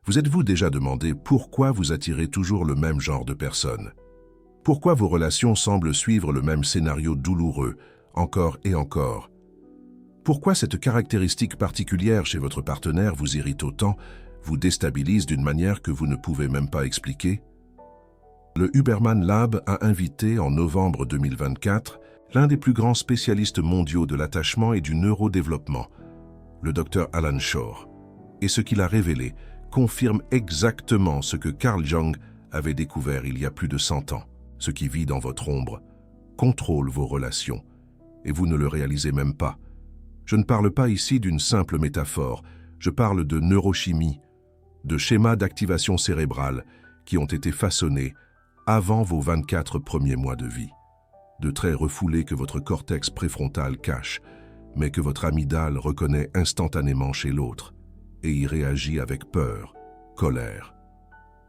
Vous êtes-vous déjà demandé pourquoi vous attirez toujours le même genre de personnes? Pourquoi vos relations semblent suivre le même scénario douloureux, encore et encore? Pourquoi cette caractéristique particulière chez votre partenaire vous irrite autant, vous déstabilise d'une manière que vous ne pouvez même pas expliquer? Le Huberman Lab a invité en novembre 2024 l'un des plus grands spécialistes mondiaux de l'attachement et du neurodéveloppement, le Dr Alan Shore. Et ce qu'il a révélé confirme exactement ce que Carl Jung avait découvert il y a plus de 100 ans. Ce qui vit dans votre ombre contrôle vos relations, et vous ne le réalisez même pas. Je ne parle pas ici d'une simple métaphore, je parle de neurochimie, de schémas d'activation cérébrale qui ont été façonnés avant vos 24 premiers mois de vie, de traits refoulés que votre cortex préfrontal cache, mais que votre amygdale reconnaît instantanément chez l'autre et y réagit avec peur, colère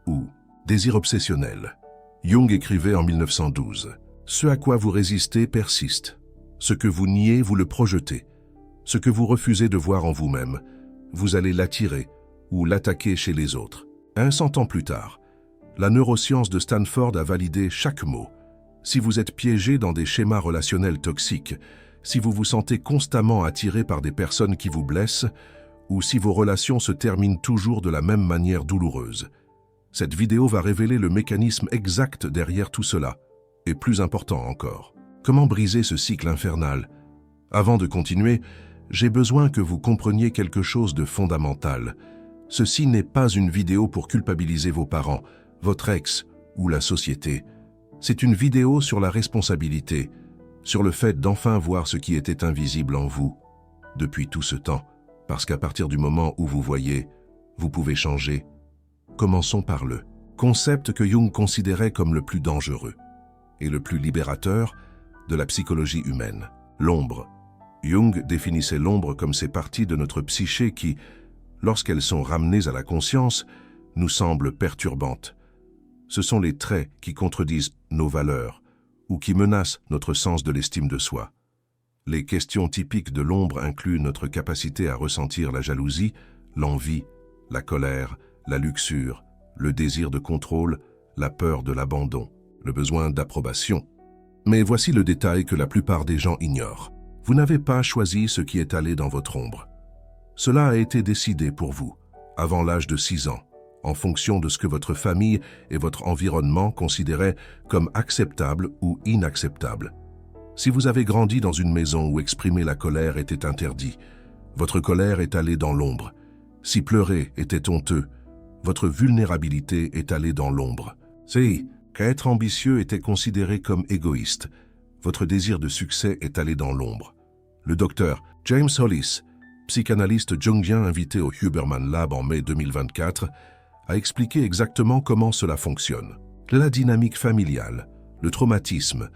ou désir obsessionnel. Jung écrivait en 1912 « Ce à quoi vous résistez persiste. Ce que vous niez, vous le projetez. Ce que vous refusez de voir en vous-même, vous allez l'attirer ou l'attaquer chez les autres. » 100 ans plus tard, la neuroscience de Stanford a validé chaque mot. Si vous êtes piégé dans des schémas relationnels toxiques, si vous vous sentez constamment attiré par des personnes qui vous blessent, ou si vos relations se terminent toujours de la même manière douloureuse, cette vidéo va révéler le mécanisme exact derrière tout cela. Et plus important encore, comment briser ce cycle infernal? Avant de continuer, j'ai besoin que vous compreniez quelque chose de fondamental. Ceci n'est pas une vidéo pour culpabiliser vos parents, votre ex ou la société. C'est une vidéo sur la responsabilité, sur le fait d'enfin voir ce qui était invisible en vous depuis tout ce temps. Parce qu'à partir du moment où vous voyez, vous pouvez changer. Commençons par le concept que Jung considérait comme le plus dangereux et le plus libérateur de la psychologie humaine, l'ombre. Jung définissait l'ombre comme ces parties de notre psyché qui, lorsqu'elles sont ramenées à la conscience, nous semblent perturbantes. Ce sont les traits qui contredisent nos valeurs ou qui menacent notre sens de l'estime de soi. Les questions typiques de l'ombre incluent notre capacité à ressentir la jalousie, l'envie, la colère, la luxure, le désir de contrôle, la peur de l'abandon, le besoin d'approbation. Mais voici le détail que la plupart des gens ignorent. Vous n'avez pas choisi ce qui est allé dans votre ombre. Cela a été décidé pour vous, avant l'âge de 6 ans, en fonction de ce que votre famille et votre environnement considéraient comme acceptable ou inacceptable. Si vous avez grandi dans une maison où exprimer la colère était interdit, votre colère est allée dans l'ombre. Si pleurer était honteux, votre vulnérabilité est allée dans l'ombre. Si qu'être ambitieux était considéré comme égoïste, votre désir de succès est allé dans l'ombre. Le docteur James Hollis, psychanalyste jungien invité au Huberman Lab en mai 2024, a expliqué exactement comment cela fonctionne. La dynamique familiale, le traumatisme,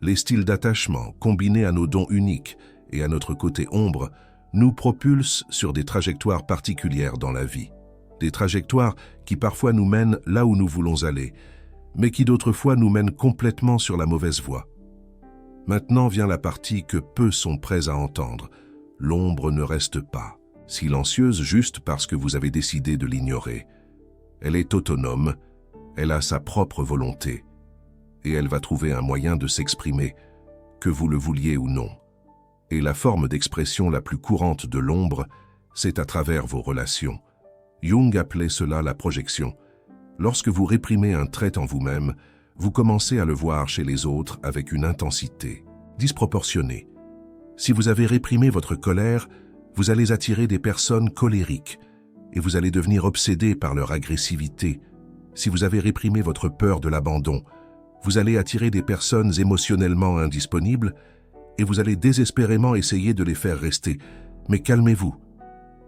les styles d'attachement combinés à nos dons uniques et à notre côté ombre nous propulsent sur des trajectoires particulières dans la vie. Des trajectoires qui parfois nous mènent là où nous voulons aller, mais qui d'autres fois nous mènent complètement sur la mauvaise voie. Maintenant vient la partie que peu sont prêts à entendre. L'ombre ne reste pas silencieuse juste parce que vous avez décidé de l'ignorer. Elle est autonome, elle a sa propre volonté, et elle va trouver un moyen de s'exprimer, que vous le vouliez ou non. Et la forme d'expression la plus courante de l'ombre, c'est à travers vos relations. Jung appelait cela la projection. Lorsque vous réprimez un trait en vous-même, vous commencez à le voir chez les autres avec une intensité disproportionnée. Si vous avez réprimé votre colère, vous allez attirer des personnes colériques et vous allez devenir obsédé par leur agressivité. Si vous avez réprimé votre peur de l'abandon, vous allez attirer des personnes émotionnellement indisponibles et vous allez désespérément essayer de les faire rester. Mais calmez-vous,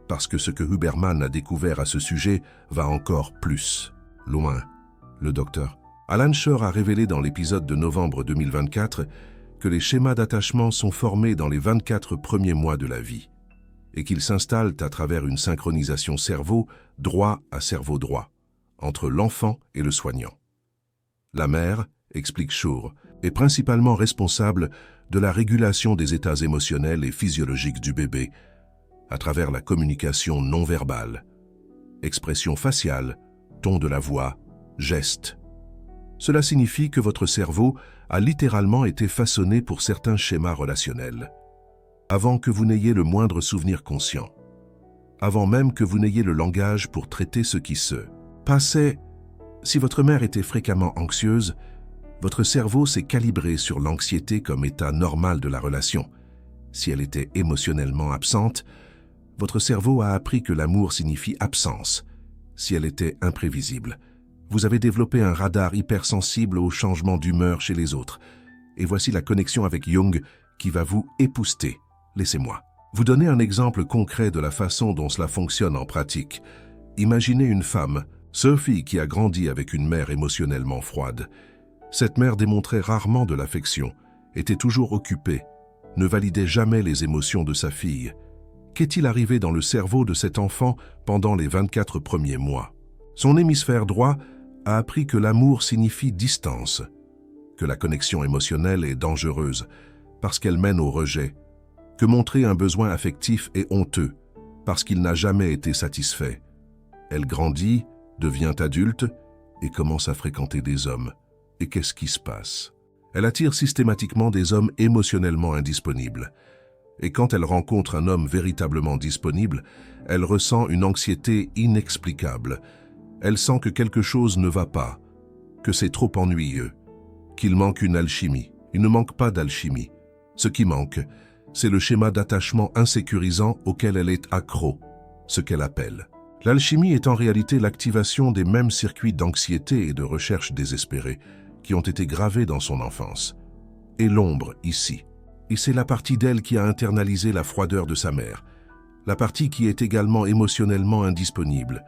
parce que ce que Huberman a découvert à ce sujet va encore plus loin. Le docteur Alan Shore a révélé dans l'épisode de novembre 2024 que les schémas d'attachement sont formés dans les 24 premiers mois de la vie et qu'ils s'installent à travers une synchronisation cerveau droit à cerveau droit entre l'enfant et le soignant. La mère, explique Shore, est principalement responsable de la régulation des états émotionnels et physiologiques du bébé à travers la communication non verbale. expression faciale, ton de la voix, gestes. Cela signifie que votre cerveau a littéralement été façonné pour certains schémas relationnels, avant que vous n'ayez le moindre souvenir conscient, avant même que vous n'ayez le langage pour traiter ce qui se passait. Si votre mère était fréquemment anxieuse, votre cerveau s'est calibré sur l'anxiété comme état normal de la relation. Si elle était émotionnellement absente, votre cerveau a appris que l'amour signifie absence. Si elle était imprévisible, vous avez développé un radar hypersensible aux changements d'humeur chez les autres. Et voici la connexion avec Jung qui va vous épouster. Laissez-moi vous donner un exemple concret de la façon dont cela fonctionne en pratique. Imaginez une femme, Sophie, qui a grandi avec une mère émotionnellement froide. Cette mère démontrait rarement de l'affection, était toujours occupée, ne validait jamais les émotions de sa fille. Qu'est-il arrivé dans le cerveau de cet enfant pendant les 24 premiers mois? Son hémisphère droit a appris que l'amour signifie distance, que la connexion émotionnelle est dangereuse parce qu'elle mène au rejet, que montrer un besoin affectif est honteux parce qu'il n'a jamais été satisfait. Elle grandit, devient adulte et commence à fréquenter des hommes. Et qu'est-ce qui se passe? Elle attire systématiquement des hommes émotionnellement indisponibles. Et quand elle rencontre un homme véritablement disponible, elle ressent une anxiété inexplicable. Elle sent que quelque chose ne va pas, que c'est trop ennuyeux, qu'il manque une alchimie. Il ne manque pas d'alchimie. Ce qui manque, c'est le schéma d'attachement insécurisant auquel elle est accro, ce qu'elle appelle. L'alchimie est en réalité l'activation des mêmes circuits d'anxiété et de recherche désespérée qui ont été gravés dans son enfance. Et l'ombre, ici. Et c'est la partie d'elle qui a internalisé la froideur de sa mère, la partie qui est également émotionnellement indisponible,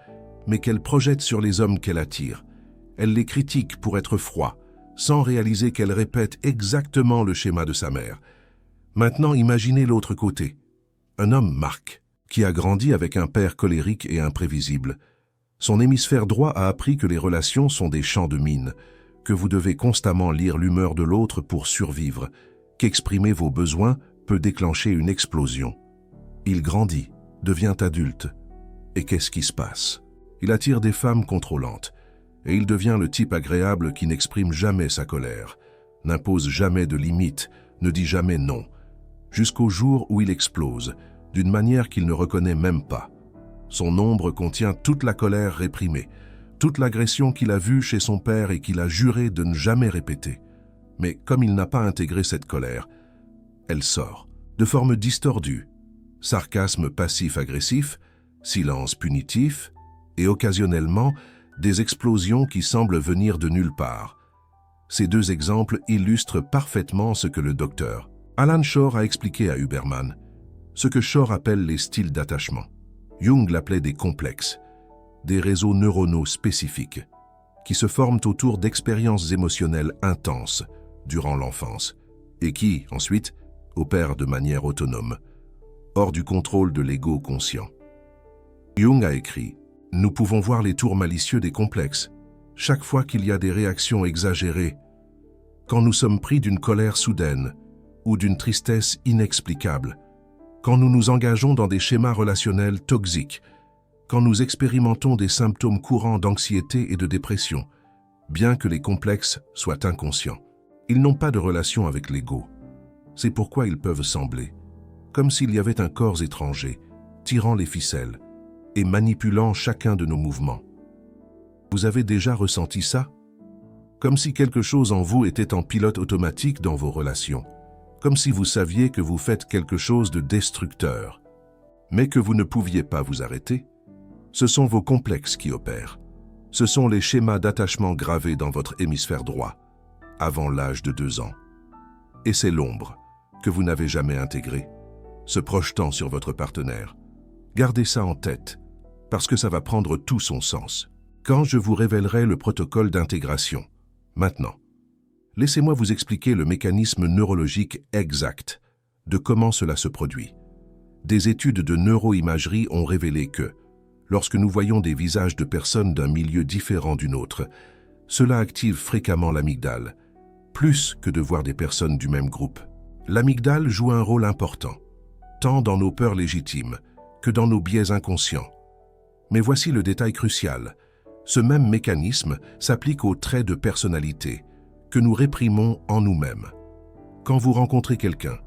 mais qu'elle projette sur les hommes qu'elle attire. Elle les critique pour être froids, sans réaliser qu'elle répète exactement le schéma de sa mère. Maintenant, imaginez l'autre côté. Un homme, Marc, qui a grandi avec un père colérique et imprévisible. Son hémisphère droit a appris que les relations sont des champs de mines, que vous devez constamment lire l'humeur de l'autre pour survivre, qu'exprimer vos besoins peut déclencher une explosion. Il grandit, devient adulte. Et qu'est-ce qui se passe? Il attire des femmes contrôlantes, et il devient le type agréable qui n'exprime jamais sa colère, n'impose jamais de limites, ne dit jamais non, jusqu'au jour où il explose, d'une manière qu'il ne reconnaît même pas. Son ombre contient toute la colère réprimée, toute l'agression qu'il a vue chez son père et qu'il a juré de ne jamais répéter. Mais comme il n'a pas intégré cette colère, elle sort, de forme distordue, sarcasme passif-agressif, silence punitif et occasionnellement des explosions qui semblent venir de nulle part. Ces deux exemples illustrent parfaitement ce que le docteur Alan Shore a expliqué à Huberman, ce que Shore appelle les styles d'attachement. Jung l'appelait des complexes, des réseaux neuronaux spécifiques, qui se forment autour d'expériences émotionnelles intenses durant l'enfance et qui, ensuite, opèrent de manière autonome, hors du contrôle de l'ego conscient. Jung a écrit « Nous pouvons voir les tours malicieux des complexes, chaque fois qu'il y a des réactions exagérées, quand nous sommes pris d'une colère soudaine ou d'une tristesse inexplicable, quand nous nous engageons dans des schémas relationnels toxiques, quand nous expérimentons des symptômes courants d'anxiété et de dépression, bien que les complexes soient inconscients. Ils n'ont pas de relation avec l'ego. C'est pourquoi ils peuvent sembler, comme s'il y avait un corps étranger, tirant les ficelles et manipulant chacun de nos mouvements. Vous avez déjà ressenti ça? Comme si quelque chose en vous était en pilote automatique dans vos relations, comme si vous saviez que vous faites quelque chose de destructeur, mais que vous ne pouviez pas vous arrêter. Ce sont vos complexes qui opèrent. Ce sont les schémas d'attachement gravés dans votre hémisphère droit, avant l'âge de 2 ans. Et c'est l'ombre que vous n'avez jamais intégrée, se projetant sur votre partenaire. Gardez ça en tête, parce que ça va prendre tout son sens. Quand je vous révélerai le protocole d'intégration, maintenant, laissez-moi vous expliquer le mécanisme neurologique exact de comment cela se produit. Des études de neuroimagerie ont révélé que, lorsque nous voyons des visages de personnes d'un milieu différent du nôtre, cela active fréquemment l'amygdale, plus que de voir des personnes du même groupe. L'amygdale joue un rôle important, tant dans nos peurs légitimes que dans nos biais inconscients. Mais voici le détail crucial. Ce même mécanisme s'applique aux traits de personnalité que nous réprimons en nous-mêmes. Quand vous rencontrez quelqu'un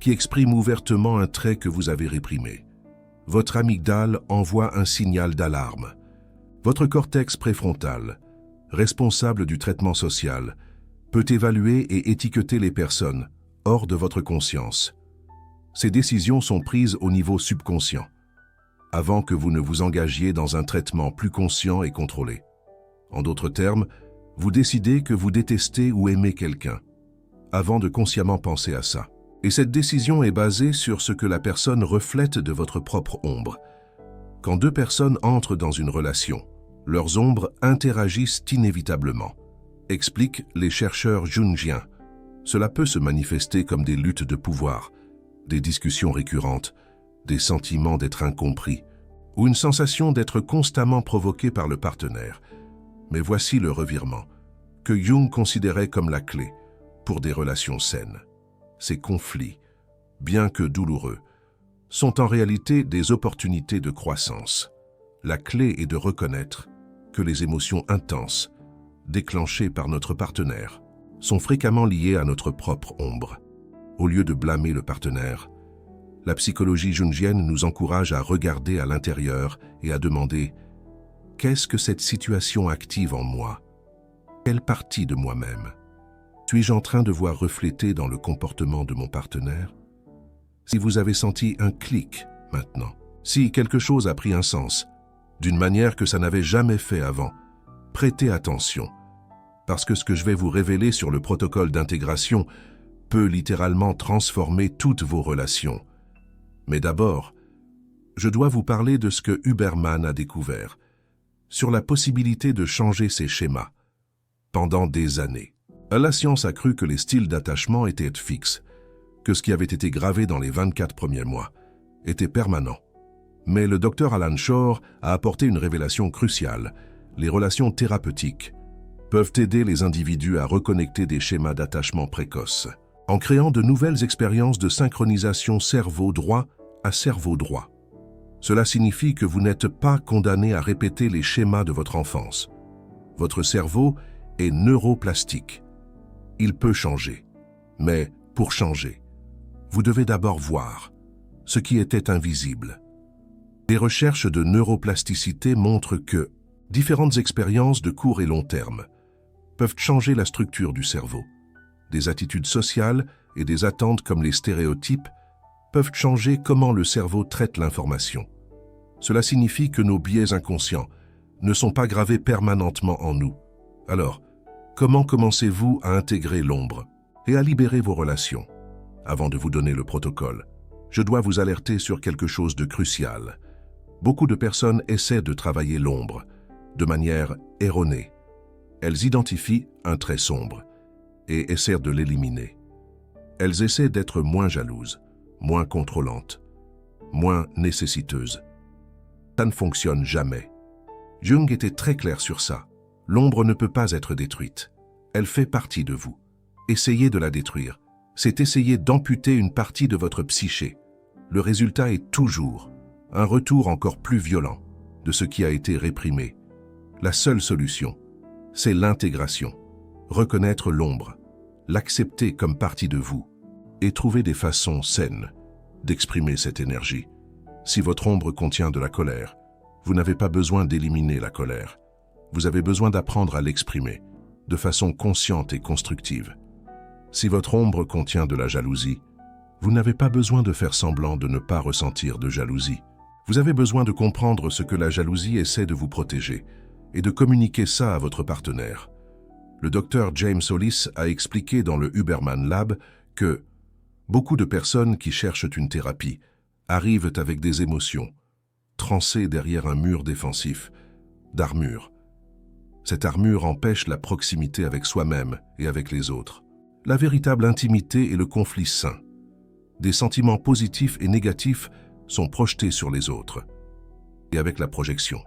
qui exprime ouvertement un trait que vous avez réprimé, votre amygdale envoie un signal d'alarme. Votre cortex préfrontal, responsable du traitement social, peut évaluer et étiqueter les personnes hors de votre conscience. Ces décisions sont prises au niveau subconscient, avant que vous ne vous engagiez dans un traitement plus conscient et contrôlé. En d'autres termes, vous décidez que vous détestez ou aimez quelqu'un, avant de consciemment penser à ça. Et cette décision est basée sur ce que la personne reflète de votre propre ombre. Quand deux personnes entrent dans une relation, leurs ombres interagissent inévitablement, expliquent les chercheurs jungiens. Cela peut se manifester comme des luttes de pouvoir, des discussions récurrentes, des sentiments d'être incompris, ou une sensation d'être constamment provoqué par le partenaire. Mais voici le revirement, que Jung considérait comme la clé pour des relations saines. Ces conflits, bien que douloureux, sont en réalité des opportunités de croissance. La clé est de reconnaître que les émotions intenses, déclenchées par notre partenaire, sont fréquemment liées à notre propre ombre. Au lieu de blâmer le partenaire, la psychologie jungienne nous encourage à regarder à l'intérieur et à demander « Qu'est-ce que cette situation active en moi? Quelle partie de moi-même suis-je en train de voir refléter dans le comportement de mon partenaire ?» Si vous avez senti un clic maintenant, si quelque chose a pris un sens, d'une manière que ça n'avait jamais fait avant, prêtez attention, parce que ce que je vais vous révéler sur le protocole d'intégration peut littéralement transformer toutes vos relations. Mais d'abord, je dois vous parler de ce que Huberman a découvert, sur la possibilité de changer ces schémas pendant des années. La science a cru que les styles d'attachement étaient fixes, que ce qui avait été gravé dans les 24 premiers mois était permanent. Mais le docteur Alan Shore a apporté une révélation cruciale. Les relations thérapeutiques peuvent aider les individus à reconnecter des schémas d'attachement précoces, en créant de nouvelles expériences de synchronisation cerveau droit à cerveau droit. Cela signifie que vous n'êtes pas condamné à répéter les schémas de votre enfance. Votre cerveau est neuroplastique. Il peut changer. Mais pour changer, vous devez d'abord voir ce qui était invisible. Les recherches de neuroplasticité montrent que différentes expériences de court et long terme peuvent changer la structure du cerveau. Des attitudes sociales et des attentes comme les stéréotypes peuvent changer comment le cerveau traite l'information. Cela signifie que nos biais inconscients ne sont pas gravés permanentement en nous. Alors, comment commencez-vous à intégrer l'ombre et à libérer vos relations? Avant de vous donner le protocole, je dois vous alerter sur quelque chose de crucial. Beaucoup de personnes essaient de travailler l'ombre de manière erronée. Elles identifient un trait sombre et essaient de l'éliminer. Elles essaient d'être moins jalouses, moins contrôlantes, moins nécessiteuses. Ça ne fonctionne jamais. Jung était très clair sur ça. L'ombre ne peut pas être détruite. Elle fait partie de vous. Essayez de la détruire. C'est essayer d'amputer une partie de votre psyché. Le résultat est toujours un retour encore plus violent de ce qui a été réprimé. La seule solution, c'est l'intégration. Reconnaître l'ombre, l'accepter comme partie de vous et trouver des façons saines d'exprimer cette énergie. Si votre ombre contient de la colère, vous n'avez pas besoin d'éliminer la colère. Vous avez besoin d'apprendre à l'exprimer de façon consciente et constructive. Si votre ombre contient de la jalousie, vous n'avez pas besoin de faire semblant de ne pas ressentir de jalousie. Vous avez besoin de comprendre ce que la jalousie essaie de vous protéger et de communiquer ça à votre partenaire. Le docteur James Hollis a expliqué dans le Huberman Lab que beaucoup de personnes qui cherchent une thérapie arrivent avec des émotions, transsées derrière un mur défensif, d'armure. Cette armure empêche la proximité avec soi-même et avec les autres. La véritable intimité est le conflit sain. Des sentiments positifs et négatifs sont projetés sur les autres. Et avec la projection,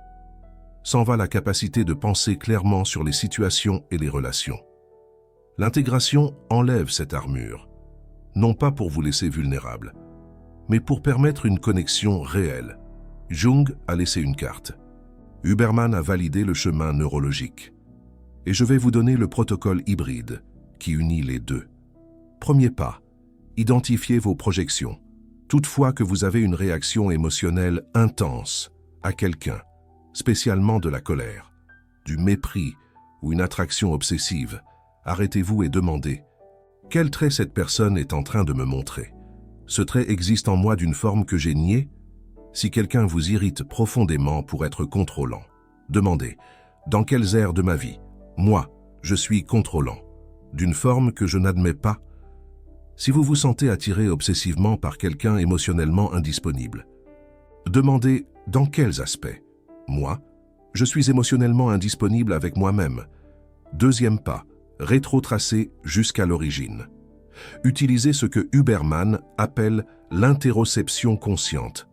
s'en va la capacité de penser clairement sur les situations et les relations. L'intégration enlève cette armure, non pas pour vous laisser vulnérable, mais pour permettre une connexion réelle. Jung a laissé une carte. Huberman a validé le chemin neurologique. Et je vais vous donner le protocole hybride qui unit les deux. Premier pas, identifiez vos projections. Toutefois que vous avez une réaction émotionnelle intense à quelqu'un, spécialement de la colère, du mépris ou une attraction obsessive, arrêtez-vous et demandez « Quel trait cette personne est en train de me montrer? Ce trait existe en moi d'une forme que j'ai niée? Si quelqu'un vous irrite profondément pour être contrôlant, demandez « Dans quelles aires de ma vie, moi, je suis contrôlant? D'une forme que je n'admets pas? » Si vous vous sentez attiré obsessivement par quelqu'un émotionnellement indisponible, demandez « Dans quels aspects? Moi, je suis émotionnellement indisponible avec moi-même. » Deuxième pas, rétrotracer jusqu'à l'origine. Utilisez ce que Huberman appelle l'interoception consciente.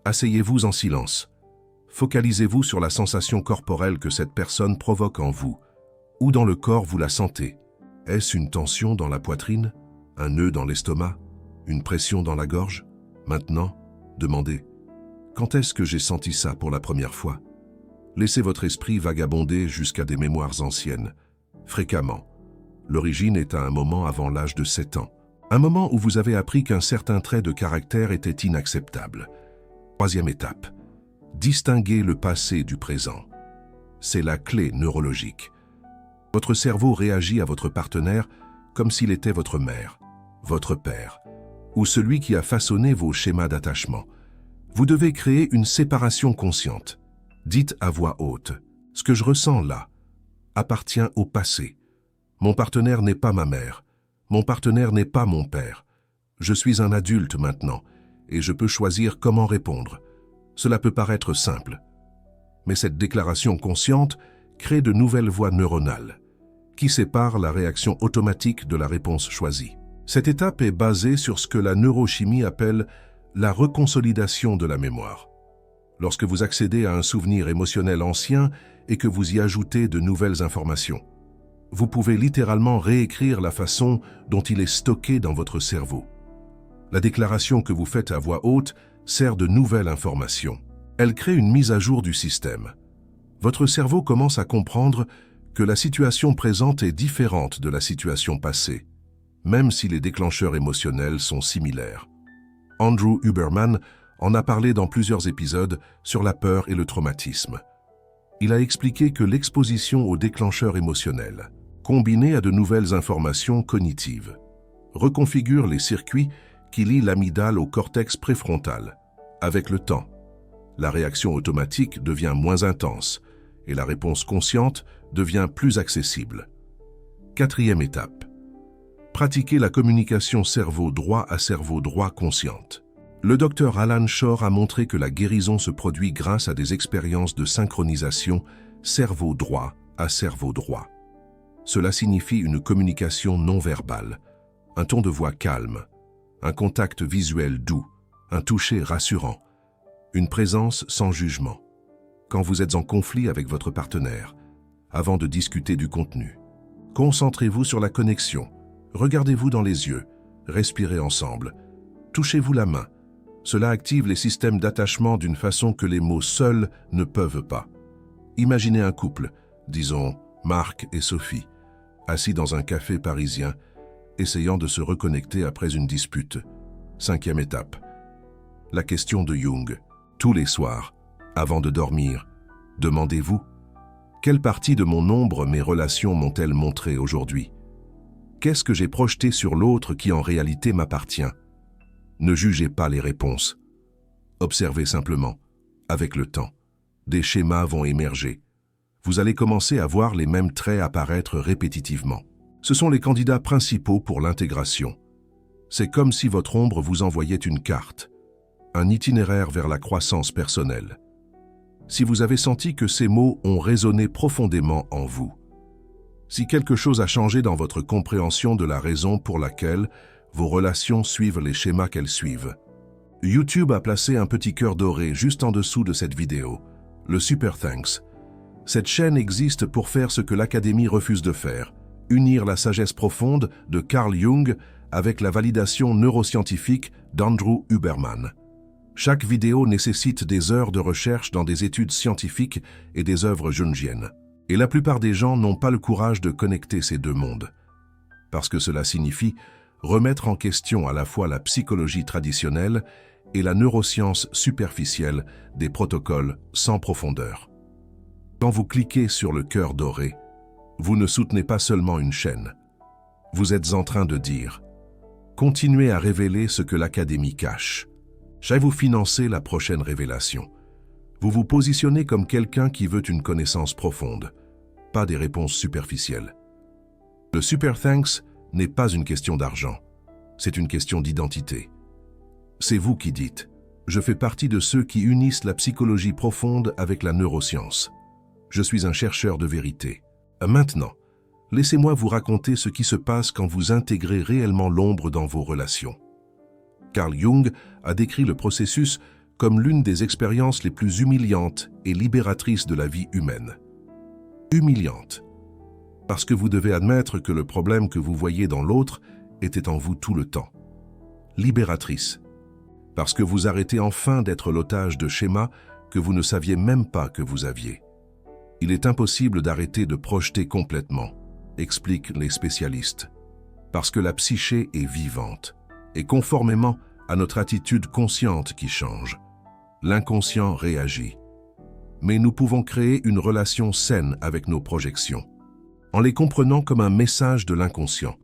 Asseyez-vous en silence. Focalisez-vous sur la sensation corporelle que cette personne provoque en vous. Où dans le corps vous la sentez? Est-ce une tension dans la poitrine? Un nœud dans l'estomac? Une pression dans la gorge? Maintenant, demandez « Quand est-ce que j'ai senti ça pour la première fois ?» Laissez votre esprit vagabonder jusqu'à des mémoires anciennes. Fréquemment, l'origine est à un moment avant l'âge de 7 ans. Un moment où vous avez appris qu'un certain trait de caractère était inacceptable. Troisième étape, distinguer le passé du présent. C'est la clé neurologique. Votre cerveau réagit à votre partenaire comme s'il était votre mère, votre père, ou celui qui a façonné vos schémas d'attachement. Vous devez créer une séparation consciente. Dites à voix haute, « Ce que je ressens là appartient au passé. Mon partenaire n'est pas ma mère. Mon partenaire n'est pas mon père. Je suis un adulte maintenant et je peux choisir comment répondre. » Cela peut paraître simple, mais cette déclaration consciente crée de nouvelles voies neuronales qui séparent la réaction automatique de la réponse choisie. Cette étape est basée sur ce que la neurochimie appelle la reconsolidation de la mémoire. Lorsque vous accédez à un souvenir émotionnel ancien et que vous y ajoutez de nouvelles informations, vous pouvez littéralement réécrire la façon dont il est stocké dans votre cerveau. La déclaration que vous faites à voix haute sert de nouvelle information. Elle crée une mise à jour du système. Votre cerveau commence à comprendre que la situation présente est différente de la situation passée, même si les déclencheurs émotionnels sont similaires. Andrew Huberman en a parlé dans plusieurs épisodes sur la peur et le traumatisme. Il a expliqué que l'exposition aux déclencheurs émotionnels, combinée à de nouvelles informations cognitives, reconfigure les circuits qui lient l'amygdale au cortex préfrontal. Avec le temps, la réaction automatique devient moins intense et la réponse consciente devient plus accessible. Quatrième étape. Pratiquer la communication cerveau droit à cerveau droit consciente. Le docteur Alan Shore a montré que la guérison se produit grâce à des expériences de synchronisation cerveau droit à cerveau droit. Cela signifie une communication non verbale, un ton de voix calme, un contact visuel doux, un toucher rassurant, une présence sans jugement. Quand vous êtes en conflit avec votre partenaire, avant de discuter du contenu, concentrez-vous sur la connexion, regardez-vous dans les yeux, respirez ensemble, touchez-vous la main. Cela active les systèmes d'attachement d'une façon que les mots seuls ne peuvent pas. Imaginez un couple, disons Marc et Sophie, assis dans un café parisien, essayant de se reconnecter après une dispute. Cinquième étape. La question de Jung. Tous les soirs, avant de dormir, demandez-vous « Quelle partie de mon ombre mes relations m'ont-elles montré aujourd'hui? Qu'est-ce que j'ai projeté sur l'autre qui en réalité m'appartient ?» Ne jugez pas les réponses. Observez simplement. Avec le temps, des schémas vont émerger. Vous allez commencer à voir les mêmes traits apparaître répétitivement. Ce sont les candidats principaux pour l'intégration. C'est comme si votre ombre vous envoyait une carte, un itinéraire vers la croissance personnelle. Si vous avez senti que ces mots ont résonné profondément en vous, si quelque chose a changé dans votre compréhension de la raison pour laquelle vos relations suivent les schémas qu'elles suivent, YouTube a placé un petit cœur doré juste en dessous de cette vidéo, le Super Thanks. Cette chaîne existe pour faire ce que l'Académie refuse de faire, unir la sagesse profonde de Carl Jung avec la validation neuroscientifique d'Andrew Huberman. Chaque vidéo nécessite des heures de recherche dans des études scientifiques et des œuvres jungiennes. Et la plupart des gens n'ont pas le courage de connecter ces deux mondes. Parce que cela signifie remettre en question à la fois la psychologie traditionnelle et la neuroscience superficielle des protocoles sans profondeur. Quand vous cliquez sur le cœur doré, vous ne soutenez pas seulement une chaîne. Vous êtes en train de dire « Continuez à révéler ce que l'Académie cache. Je vais vous financer la prochaine révélation. » Vous vous positionnez comme quelqu'un qui veut une connaissance profonde, pas des réponses superficielles. Le Super Thanks n'est pas une question d'argent, c'est une question d'identité. C'est vous qui dites « Je fais partie de ceux qui unissent la psychologie profonde avec la neuroscience. Je suis un chercheur de vérité. » Maintenant, laissez-moi vous raconter ce qui se passe quand vous intégrez réellement l'ombre dans vos relations. Carl Jung a décrit le processus comme l'une des expériences les plus humiliantes et libératrices de la vie humaine. Humiliante, parce que vous devez admettre que le problème que vous voyez dans l'autre était en vous tout le temps. Libératrice, parce que vous arrêtez enfin d'être l'otage de schémas que vous ne saviez même pas que vous aviez. Il est impossible d'arrêter de projeter complètement, expliquent les spécialistes, parce que la psyché est vivante, et conformément à notre attitude consciente qui change, l'inconscient réagit. Mais nous pouvons créer une relation saine avec nos projections, en les comprenant comme un message de l'inconscient.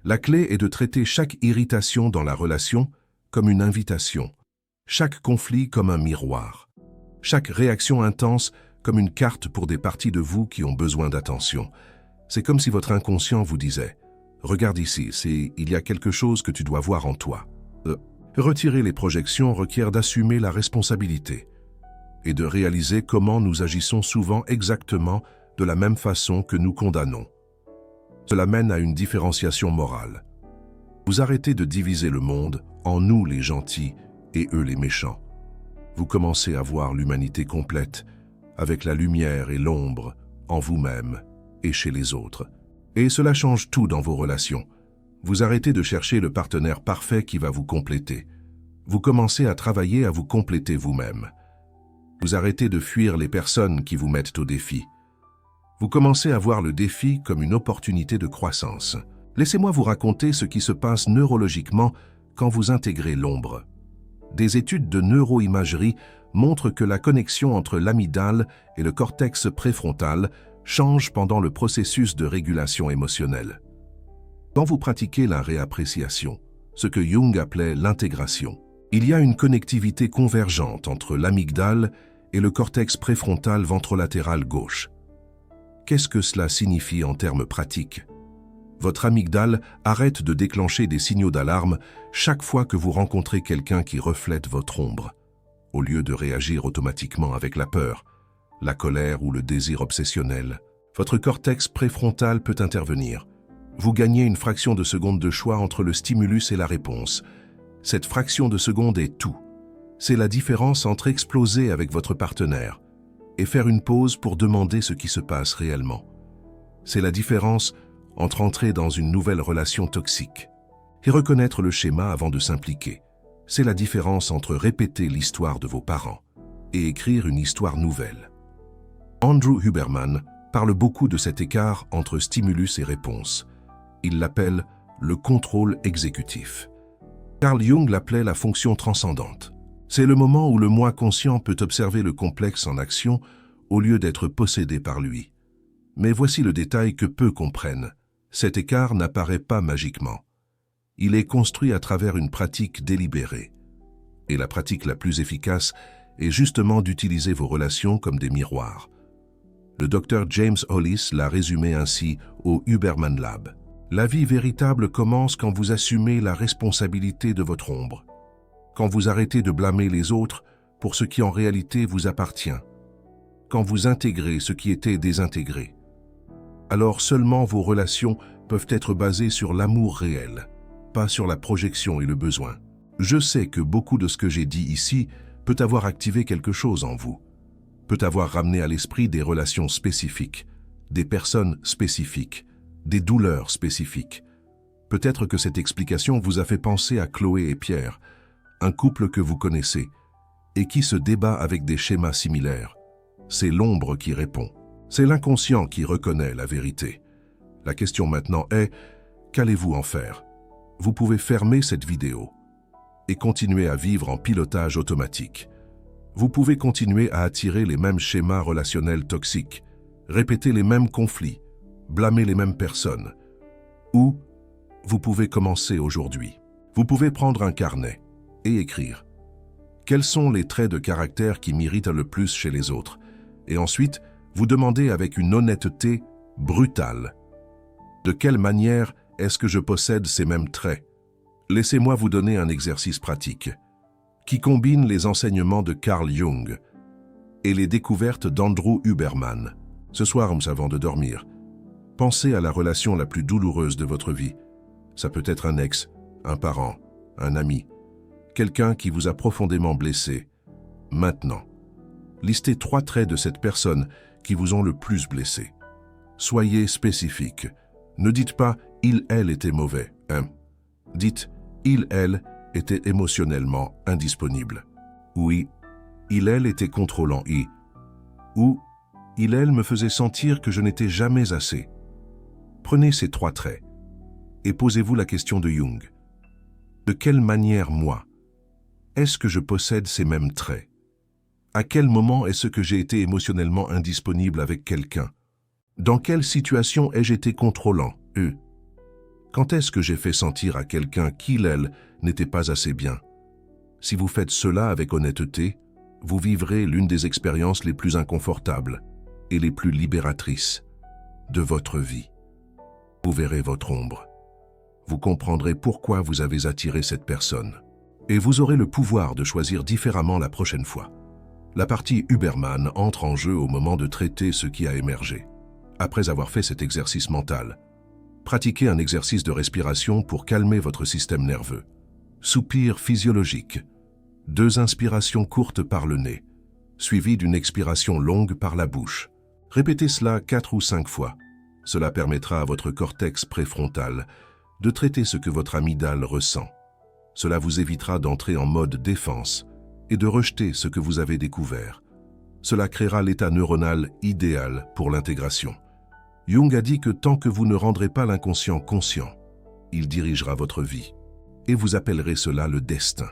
La clé est de traiter chaque irritation dans la relation comme une invitation, chaque conflit comme un miroir, chaque réaction intense comme une carte pour des parties de vous qui ont besoin d'attention. C'est comme si votre inconscient vous disait « Regarde ici, il y a quelque chose que tu dois voir en toi. » Retirer les projections requiert d'assumer la responsabilité et de réaliser comment nous agissons souvent exactement de la même façon que nous condamnons. Cela mène à une différenciation morale. Vous arrêtez de diviser le monde en nous les gentils et eux les méchants. Vous commencez à voir l'humanité complète, avec la lumière et l'ombre, en vous-même et chez les autres. Et cela change tout dans vos relations. Vous arrêtez de chercher le partenaire parfait qui va vous compléter. Vous commencez à travailler à vous compléter vous-même. Vous arrêtez de fuir les personnes qui vous mettent au défi. Vous commencez à voir le défi comme une opportunité de croissance. Laissez-moi vous raconter ce qui se passe neurologiquement quand vous intégrez l'ombre. Des études de neuroimagerie montrent que la connexion entre l'amygdale et le cortex préfrontal change pendant le processus de régulation émotionnelle. Quand vous pratiquez la réappréciation, ce que Jung appelait l'intégration, il y a une connectivité convergente entre l'amygdale et le cortex préfrontal ventrolatéral gauche. Qu'est-ce que cela signifie en termes pratiques? Votre amygdale arrête de déclencher des signaux d'alarme chaque fois que vous rencontrez quelqu'un qui reflète votre ombre, au lieu de réagir automatiquement avec la peur, la colère ou le désir obsessionnel. Votre cortex préfrontal peut intervenir. Vous gagnez une fraction de seconde de choix entre le stimulus et la réponse. Cette fraction de seconde est tout. C'est la différence entre exploser avec votre partenaire et faire une pause pour demander ce qui se passe réellement. C'est la différence entre entrer dans une nouvelle relation toxique et reconnaître le schéma avant de s'impliquer. C'est la différence entre répéter l'histoire de vos parents et écrire une histoire nouvelle. Andrew Huberman parle beaucoup de cet écart entre stimulus et réponse. Il l'appelle le contrôle exécutif. Carl Jung l'appelait la fonction transcendante. C'est le moment où le moi conscient peut observer le complexe en action au lieu d'être possédé par lui. Mais voici le détail que peu comprennent. Cet écart n'apparaît pas magiquement. Il est construit à travers une pratique délibérée. Et la pratique la plus efficace est justement d'utiliser vos relations comme des miroirs. Le docteur James Hollis l'a résumé ainsi au Huberman Lab. La vie véritable commence quand vous assumez la responsabilité de votre ombre, quand vous arrêtez de blâmer les autres pour ce qui en réalité vous appartient, quand vous intégrez ce qui était désintégré. Alors seulement vos relations peuvent être basées sur l'amour réel, pas sur la projection et le besoin. Je sais que beaucoup de ce que j'ai dit ici peut avoir activé quelque chose en vous, peut avoir ramené à l'esprit des relations spécifiques, des personnes spécifiques, des douleurs spécifiques. Peut-être que cette explication vous a fait penser à Chloé et Pierre, un couple que vous connaissez, et qui se débat avec des schémas similaires. C'est l'ombre qui répond. C'est l'inconscient qui reconnaît la vérité. La question maintenant est, qu'allez-vous en faire? Vous pouvez fermer cette vidéo et continuer à vivre en pilotage automatique. Vous pouvez continuer à attirer les mêmes schémas relationnels toxiques, répéter les mêmes conflits, blâmer les mêmes personnes. Ou vous pouvez commencer aujourd'hui. Vous pouvez prendre un carnet et écrire. Quels sont les traits de caractère qui m'irritent le plus chez les autres? Et ensuite, vous demandez avec une honnêteté brutale. De quelle manière est-ce que je possède ces mêmes traits? Laissez-moi vous donner un exercice pratique qui combine les enseignements de Carl Jung et les découvertes d'Andrew Huberman. Ce soir, avant de dormir, pensez à la relation la plus douloureuse de votre vie. Ça peut être un ex, un parent, un ami, quelqu'un qui vous a profondément blessé. Maintenant, listez 3 traits de cette personne qui vous ont le plus blessé. Soyez spécifique. Ne dites pas « il, elle était mauvais ». Dites « il, elle était émotionnellement indisponible ». Oui, il, elle était contrôlant ou il, elle me faisait sentir que je n'étais jamais assez. Prenez ces 3 traits et posez-vous la question de Jung. De quelle manière, moi, est-ce que je possède ces mêmes traits? À quel moment est-ce que j'ai été émotionnellement indisponible avec quelqu'un? Dans quelle situation ai-je été contrôlant? Quand est-ce que j'ai fait sentir à quelqu'un qu'il, elle, n'était pas assez bien? Si vous faites cela avec honnêteté, vous vivrez l'une des expériences les plus inconfortables et les plus libératrices de votre vie. Vous verrez votre ombre. Vous comprendrez pourquoi vous avez attiré cette personne. Et vous aurez le pouvoir de choisir différemment la prochaine fois. La partie Huberman entre en jeu au moment de traiter ce qui a émergé. Après avoir fait cet exercice mental, pratiquez un exercice de respiration pour calmer votre système nerveux. Soupir physiologique. 2 inspirations courtes par le nez, suivies d'une expiration longue par la bouche. Répétez cela 4 ou 5 fois. Cela permettra à votre cortex préfrontal de traiter ce que votre amygdale ressent. Cela vous évitera d'entrer en mode défense et de rejeter ce que vous avez découvert. Cela créera l'état neuronal idéal pour l'intégration. Jung a dit que tant que vous ne rendrez pas l'inconscient conscient, il dirigera votre vie. Et vous appellerez cela le destin.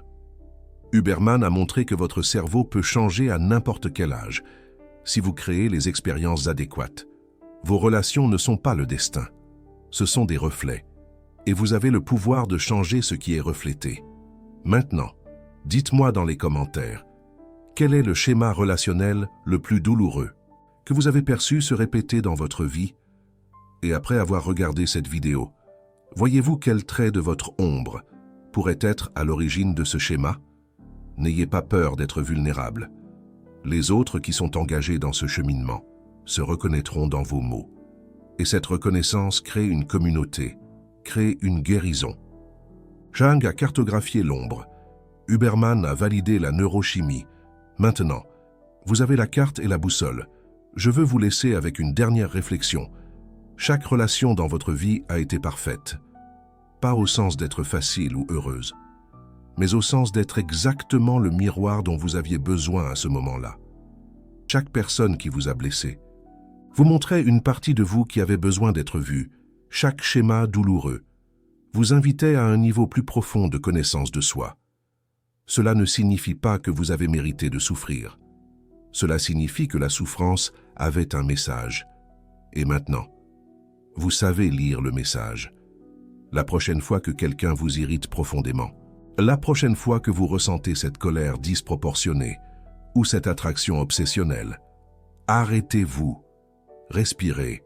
Huberman a montré que votre cerveau peut changer à n'importe quel âge, si vous créez les expériences adéquates. Vos relations ne sont pas le destin, ce sont des reflets, et vous avez le pouvoir de changer ce qui est reflété. Maintenant, dites-moi dans les commentaires, quel est le schéma relationnel le plus douloureux que vous avez perçu se répéter dans votre vie? Et après avoir regardé cette vidéo, voyez-vous quel trait de votre ombre pourrait être à l'origine de ce schéma? N'ayez pas peur d'être vulnérable. Les autres qui sont engagés dans ce cheminement se reconnaîtront dans vos mots. Et cette reconnaissance crée une communauté, crée une guérison. Jung a cartographié l'ombre. Huberman a validé la neurochimie. Maintenant, vous avez la carte et la boussole. Je veux vous laisser avec une dernière réflexion. Chaque relation dans votre vie a été parfaite. Pas au sens d'être facile ou heureuse, mais au sens d'être exactement le miroir dont vous aviez besoin à ce moment-là. Chaque personne qui vous a blessé vous montrait une partie de vous qui avait besoin d'être vue. Chaque schéma douloureux vous invitait à un niveau plus profond de connaissance de soi. Cela ne signifie pas que vous avez mérité de souffrir. Cela signifie que la souffrance avait un message. Et maintenant, vous savez lire le message. La prochaine fois que quelqu'un vous irrite profondément, la prochaine fois que vous ressentez cette colère disproportionnée ou cette attraction obsessionnelle, arrêtez-vous, respirez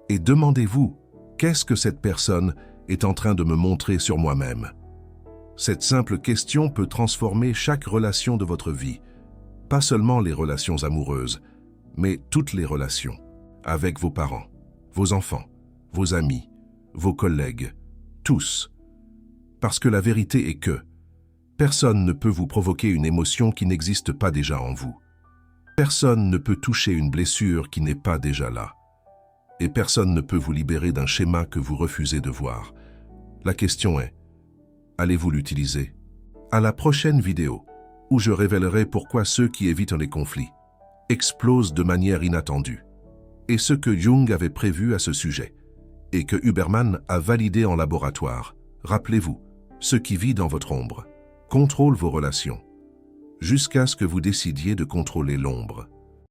et demandez-vous qu'est-ce que cette personne est en train de me montrer sur moi-même. Cette simple question peut transformer chaque relation de votre vie, pas seulement les relations amoureuses, mais toutes les relations, avec vos parents, vos enfants, vos amis, vos collègues, tous. Parce que la vérité est que personne ne peut vous provoquer une émotion qui n'existe pas déjà en vous. Personne ne peut toucher une blessure qui n'est pas déjà là. Et personne ne peut vous libérer d'un schéma que vous refusez de voir. La question est, allez-vous l'utiliser? À la prochaine vidéo, où je révélerai pourquoi ceux qui évitent les conflits explosent de manière inattendue, et ce que Jung avait prévu à ce sujet, et que Huberman a validé en laboratoire. Rappelez-vous, ce qui vit dans votre ombre contrôle vos relations, jusqu'à ce que vous décidiez de contrôler l'ombre.